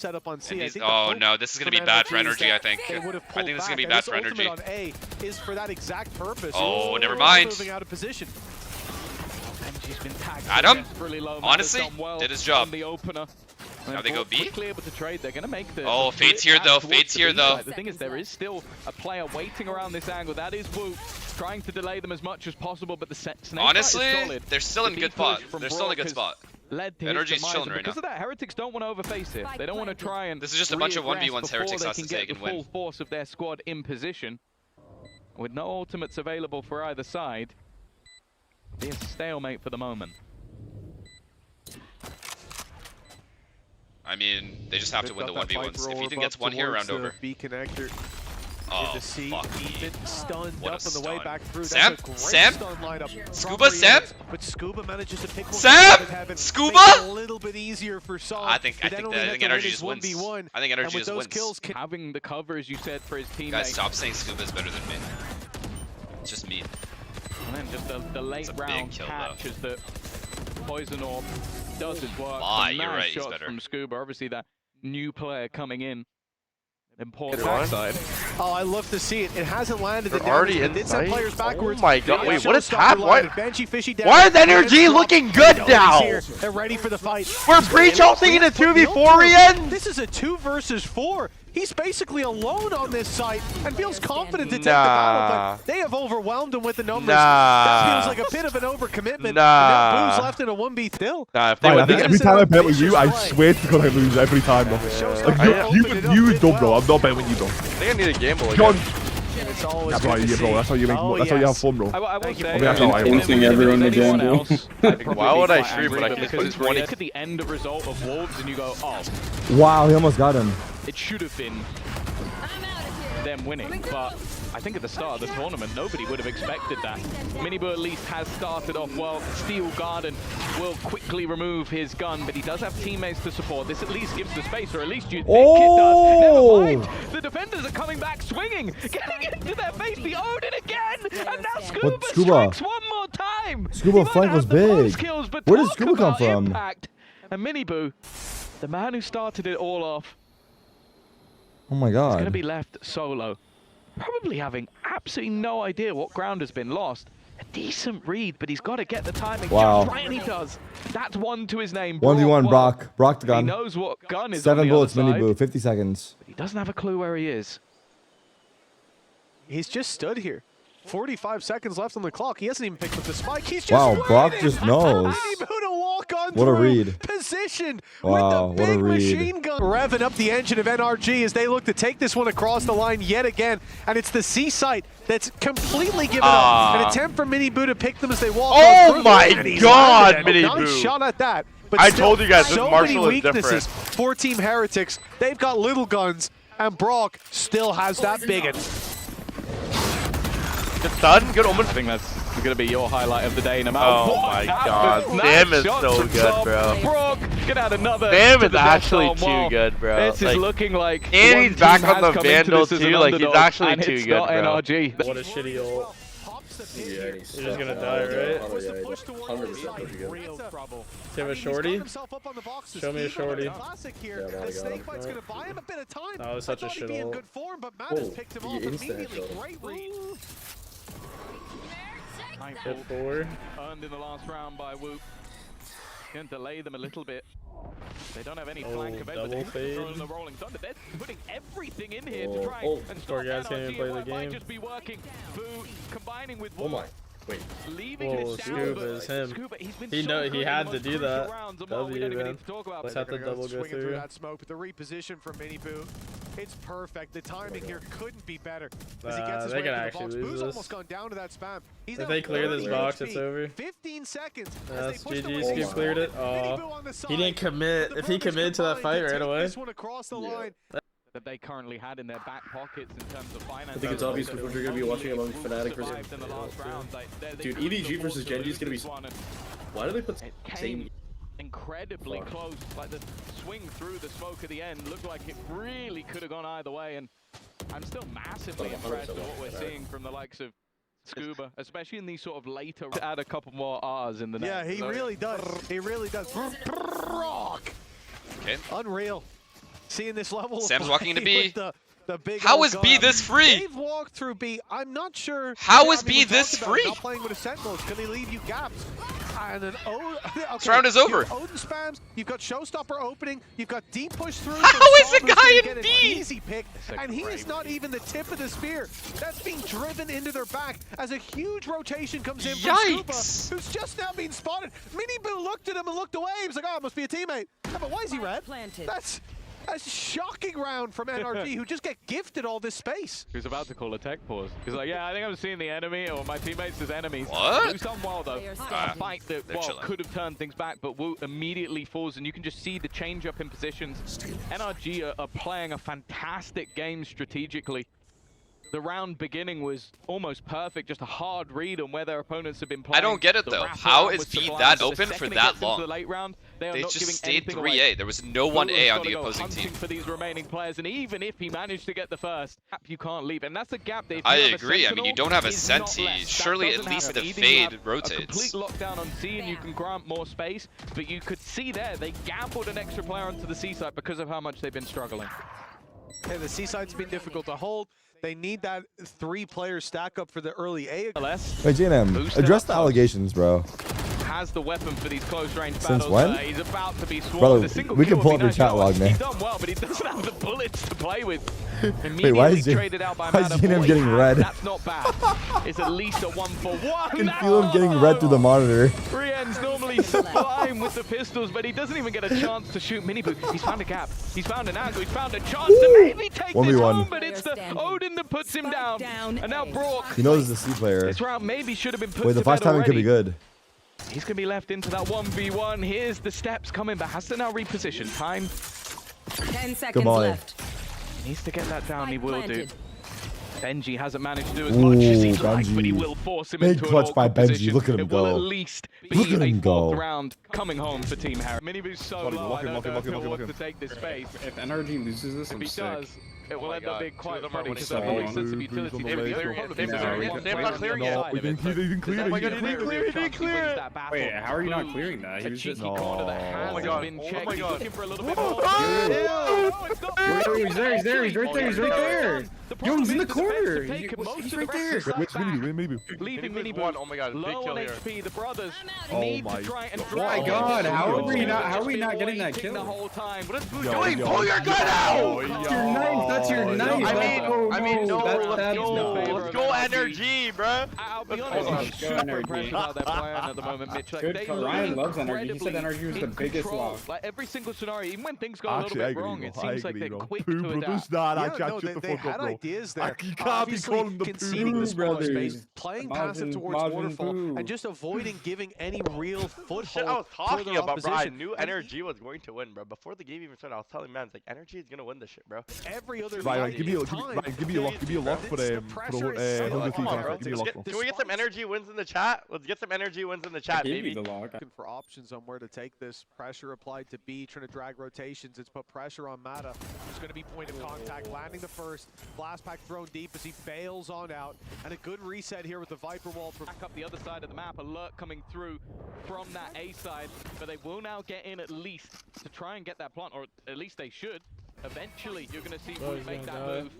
set up on C. Oh no, this is gonna be bad for NRG. I think this is gonna be bad for NRG. On A is for that exact purpose. Oh, never mind. Moving out of position. Adam, honestly, did his job. Now they go B. Able to trade. They're gonna make the Fade's here though. Fade's here though. The thing is, there is still a player waiting around this angle. That is Wu, trying to delay them as much as possible. But the snake honestly, is solid. they're still in good spot. They're still in a good spot. NRG's chilling right now. Because of that, Heretics don't want to overface it. They don't want to try and. This is just a bunch of 1v1s Heretics has to take and win. Full force of their squad in position, with no ultimates available for either side. Be a stalemate for the moment. I mean, they just have to win the 1v1s. If Ethan gets one here, round over. B connector. Oh, fuck me. Stunned What a up on the stun. way back through. Sam? That's a great Sam? stun lineup. Scuba? Sam? But Scuba manages to pick one. Sam? Scuba? A little bit easier for Saul. I think NRG just wins. I think NRG just wins. Kills having the cover, as you said, for his teammates. Guys, stop saying Scuba is better than me. It's just me. And then just the late round catch as the Poison Orb does his work. You're right, he's shots better. From Scuba, obviously that new player coming in. Important backside. Oh, I love to see it. It hasn't landed. They're already in did send players backwards. Oh my god, wait, what is happening? Why is NRG looking good now? They're ready for the fight. We're pre-choking in a 2v4 re-end? This is a 2 versus 4. He's basically alone on this site and feels confident to take the battle, but they have overwhelmed him with the numbers. That feels like a bit of an overcommitment. And now Boo's left in a 1v still. If they win every time I bet with you, I swear to God I lose every time, bro. Like, you dumb, bro. I'm not betting with you, bro. I think I need a gamble again. John. That's how you, bro. That's how you make. That's how you have fun, bro. I will say, that's how I want. everyone to gamble. Why would I stream when I can put this 20? Look at the end result of Wolves and you go, oh. Wow, he almost got him. It should have been them winning, but I think at the start of the tournament, nobody would have expected that. Minibu at least has started off well. Steel Garden will quickly remove his gun, but he does have teammates to support. This at least gives the space, or at least you think it does. Never mind. The defenders are coming back swinging, getting into their face. The Odin again, and now Scuba strikes one more time. Scuba flank was big. Skills, but where did Scuba come from? Impact. And Minibu, the man who started it all off, oh my god, is going to be left solo. Probably having absolutely no idea what ground has been lost. A decent read, but he's got to get the timing just right, and he does. That's one to his name. 1v1 Brock. Brock the gun. He knows what gun is 7 on the bullets, other side, Minibu, 50 seconds. but he doesn't have a clue where he is. He's just stood here. 45 seconds left on the clock. He hasn't even picked up the spike. He's just wow, waiting. Brock just knows. What a read. Position wow, with the big machine gun. Revving up the engine of NRG as they look to take this one across the line yet again. And it's the C site that's completely given up. An attempt for Minibu to pick them as they walk on through. Oh my god, Minibu. Minibu. Shot at that. But I told you guys, this so Marshall many is weaknesses different. for Team Heretics. They've got little guns, and Brock still has that big one. Good stun, good omen. I think that's going to be your highlight of the day, no matter Oh my god, Sam is so good, bro. Brock, get out another. Sam is actually too good, bro. This is looking like. And he's back on the Vandal too, like he's actually too good, bro. NRG. What a shitty ult. You're just gonna die, right? Do you have a shorty? Show me a shorty. That was such a shit ult. Hit 4. Earned in the last round by Whoop. Can delay them a little bit. They don't have any flank available. Double fade. The rolling thunder. They're putting everything in here to try and stop Poor guys can't even play the game. Might just be working. Boo combining with Oh my. Wait. Leaving Whoa, it down, Scuba is him. Scuba, He had to do that. W, man. Let's have the double go through. That smoke, but the reposition from Minibu, it's perfect. The timing here couldn't be better. As he gets his way they can to the actually box. lose Boo's this. almost gone down to that spam. He's If now they clear this 30 box, HP. it's over. 15 seconds. That's as they push the GG. Skip cleared it. He didn't commit. If he committed to that fight right away. This one across the line. That they currently had in their back pockets in terms of finance. I think it's obvious what you're going to be watching among Fnatic versus... Dude, EDG versus Genji is going to be... Why do they put same... Incredibly close, like the swing through the smoke at the end looked like it really could have gone either way, and I'm still massively impressed with what we're seeing from the likes of Scuba, especially in these sort of later. Add a couple more R's in the net. Yeah, he really does. He really does. Brock. Okay. Unreal. Seeing this level of Sam's walking into play B. with the big How old is B gun. this free? They've walked through B. I'm not sure. How is I mean, B we this talked about free? Not playing with a Sentinels. Can they leave you gaps? And an okay, This round is over. Odin spams. You've got Showstopper opening. You've got deep push through. How is a guy in get an B? easy pick, and he is not even the tip of the spear. That's being driven into their back as a huge rotation comes in from Scuba, who's just now being spotted. Mini Boo looked at him and looked away. He was like, "Oh, it must be a teammate." Yeah, but why is he red? That's a shocking round from NRG, who just get gifted all this space. He was about to call a tech pause. He's like, yeah, I think I'm seeing the enemy, or my teammates as enemies. What? Wu's done well, though. A fight that, well, could have turned things back, but Wu immediately falls, and you can just see the change up in positions. NRG are playing a fantastic game strategically. The round beginning was almost perfect, just a hard read on where their opponents have been playing. I don't get it though. How is B that open for that long? They just stayed 3A. There was no 1A on the opposing team. For these remaining players, and even if he managed to get the first, you can't leave. And that's a gap that I agree. I mean, you don't have a Senti. Surely at least the fade rotates. A complete lockdown on C, and you can grant more space. But you could see there, they gambled an extra player onto the C side because of how much they've been struggling. Yeah, the C side's been difficult to hold. They need that 3-player stack up for the early A. Wait, JNM, address the allegations, bro. Has the weapon for these close range Since battles. when? He's about to be swarmed. Brother, we can pull up your chat log, man. He's done well, but he doesn't have the bullets to play with. Wait, why is JNM getting red? That's not bad. It's at least a 1-for-1. I can feel him getting red through the monitor. Rien's normally sublime with the pistols, but he doesn't even get a chance to shoot Miniboo. He's found a gap. He's found an angle. He's found a chance to maybe take this home, but it's the Odin that puts him down. And now Brock. He knows he's a C player. This round maybe should have been put Wait, the first time it could be good. He's going to be left into that 1v1. Here's the steps coming, but has to now reposition. Time. 10 seconds left. He needs to get that down. He will do. Benji hasn't managed to do as much as he'd like, but he will force him into an clutch by awkward Benji. position. Look at him it go. will at least be a fourth round coming home for Team Harry. Miniboo's so low, I don't know if he'll want to take this space. If NRG loses this, if he does, it will end up being quite funny because winning. that makes sense of utility. They're not clearing yet. He didn't clear it. Oh my god, he didn't clear it, he didn't clear it. Wait, how are you not clearing that? He was just... Oh my god, oh my god. Looking for a little bit more. He's there, he's there, he's right there, he's right there. Yo, he's in the corner. He's right there. Leaving Miniboo. Oh my god, big Low kill on here. HP, the brothers Oh need my to try and Oh my god, how are we not getting that kill? the whole time. What is Boo doing? Pull your gun out! That's your knife. I mean, no, let's go. no. Let's go NRG, bro. I'll be Let's honest, go, I'm NRG. super impressed with how they're playing at the moment, Mitch. Like, Good they call. look Ryan loves NRG. He said incredibly NRG was the in biggest control. loss. Like every single scenario, even when things go a little Actually, I bit agree, wrong, bro. it seems like they're quick Poo to brothers, adapt. nah, Yeah, actually, no, shut the they fuck had up, bro. ideas there. You can't be calling them conceding Poo the smaller brothers. space, playing Majin- passive towards Majin waterfall, Buu. and just avoiding giving any real Shit, foothold I was for talking their about, bro. I opposition. knew And NRG was going to win, bro. Before the game even started, I was telling man, like, NRG is gonna win this shit, bro. every other Right, give me a lock for The pressure is so Hunter Come on, Thief. bro. Give me a lock. Can we get some energy wins in the chat? Let's get some energy wins in the chat, baby. looking for options on where to take this. Pressure applied to B, trying to drag rotations. It's put pressure on Mata. There's going to be point of contact, landing the first. Blast pack thrown deep as he bails on out. And a good reset here with the Viper Wall. Back up the other side of the map, alert coming through from that A side, but they will now get in at least to try and get that plant, or at least they should. Eventually, you're going to see Wu make that move.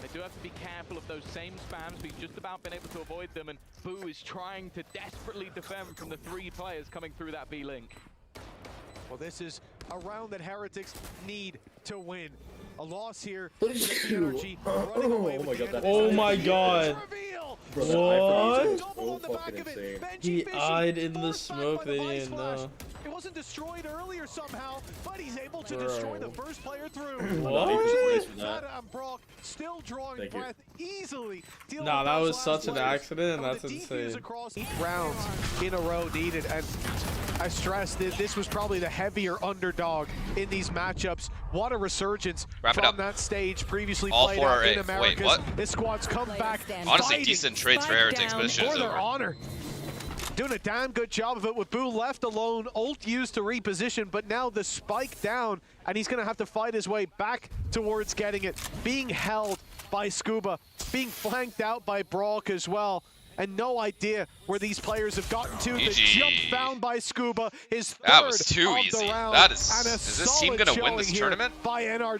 They do have to be careful of those same spams, but he's just about been able to avoid them, and Boo is trying to desperately defend from the 3 players coming through that B link. Well, this is a round that Heretics need to win. A loss here. NRG running away with the end of this. Oh my god. Reveal! What? Double on the back of it. Benji He fishing. eyed in the First time smoke, by the they Vice didn't Flash. know. It wasn't destroyed earlier somehow, but he's able to destroy the first player through. What? Mata and Brock still drawing breath easily. Nah, that was such an accident. That's insane. Across 8 rounds in a row needed, and I stress that this was probably the heavier underdog in these matchups. What a resurgence from that stage previously All played 4 out are in A. Americas. Wait, what? This squad's come back. Honestly, decent trades for Heretics, but this shit For is their over. honor. Doing a damn good job of it with Boo left alone, ult used to reposition, but now the spike down, and he's going to have to fight his way back towards getting it. Being held by Scuba, being flanked out by Brock as well. and no idea where these players have gotten to. The GG. jump found by Scuba, his third That was too of easy. The round, That is and a this team solid gonna win this showing here tournament? by NRG.